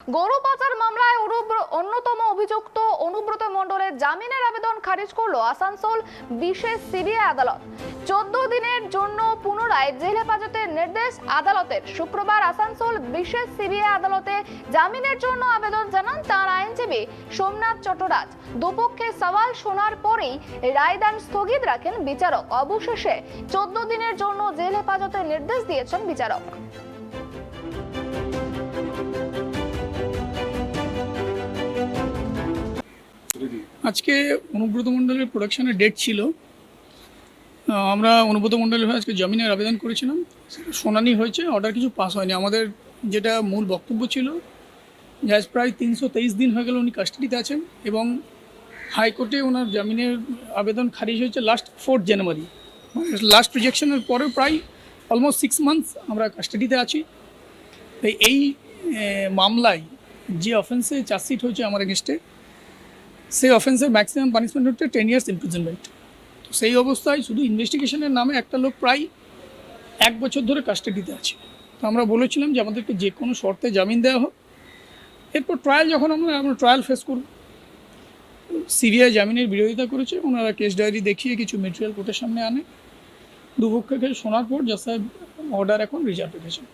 গরু পাচার মামলায় অন্যতম অভিযুক্ত অনুব্রত মণ্ডলের জামিনের আবেদন খারিজ করলো আসানসোল বিশেষ সিবিআই আদালত। 14 দিনের জন্য পুনরায় জেল হেফাজতের নির্দেশ আদালতের। শুক্রবার আসানসোল বিশেষ সিবিআই আদালতে জামিনের জন্য আবেদন জানান তার আইনজীবী সোমনাথ চট্টরাজ। দুপক্ষের সওয়াল শোনার পরেই রায়দান স্থগিত রাখেন বিচারক। অবশেষে 14 দিনের জন্য জেল হেফাজতের নির্দেশ দিয়েছেন বিচারক। আজকে অনুব্রত মণ্ডলের প্রোডাকশনের ডেট ছিল। আমরা অনুব্রত মণ্ডলের হয়ে আজকে জামিনের আবেদন করেছিলাম, শুনানি হয়েছে, অর্ডার কিছু পাস হয়নি। আমাদের যেটা মূল বক্তব্য ছিল যে আজ প্রায় 323 দিন হয়ে গেল উনি কাস্টাডিতে আছেন এবং হাইকোর্টে ওনার জামিনের আবেদন খারিজ হয়েছে লাস্ট 4 জানুয়ারি। লাস্ট রিজেকশনের পরে প্রায় অলমোস্ট 6 মান্থস আমরা কাস্টাডিতে আছি। তাই এই মামলায় যে অফেন্সে চার্জশিট হয়েছে আমার এগেনস্টে, সেই অফেন্সের ম্যাক্সিমাম পানিশমেন্ট হচ্ছে 10 ইয়ার্স ইমপ্রিজনমেন্ট। তো সেই অবস্থায় শুধু ইনভেস্টিগেশনের নামে একটা লোক প্রায় 1 বছর ধরে কাস্টাডিতে আছে। তো আমরা বলেছিলাম যে আমাদেরকে যে কোনো শর্তে জামিন দেওয়া হোক, এরপর ট্রায়াল যখন আমরা ট্রায়াল ফেস করব। সিবিআই জামিনের বিরোধিতা করেছে, ওনারা কেস ডায়েরি দেখিয়ে কিছু মেটেরিয়াল কোর্টের সামনে আনে। দুপক্ষকে শোনার পর জাজ সাহেব অর্ডার এখন রিজার্ভ রেখেছেন।